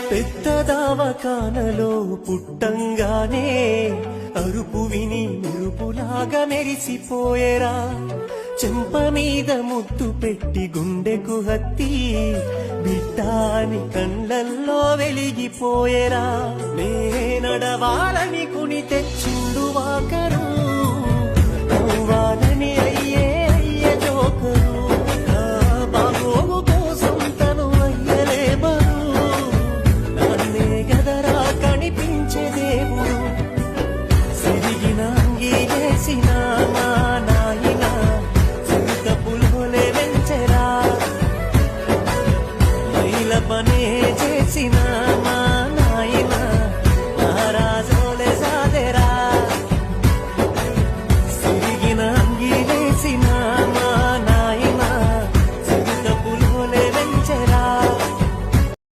పెద్ద దావకానలో పుట్టంగానే అరుపు విని మెరుపులాగా మెరిసిపోయేరా. చెంప మీద ముద్దు పెట్టి గుండెకు హత్తి బిడ్డాని కళ్ళల్లో వెలిగిపోయేరా. నే నడవాలని కుని తెచ్చిండు వాకరు, నవ్వాలని అయ్యే జోకరు. నా బాగోగు కోసం తను అయ్యలే బరు, నన్నే గదరా కనిపించే దేవుడు. సిరిగిన అంగి వేసిన మా నాయన సరిత పులులే వెంచెరా. మైల పనే చేసిన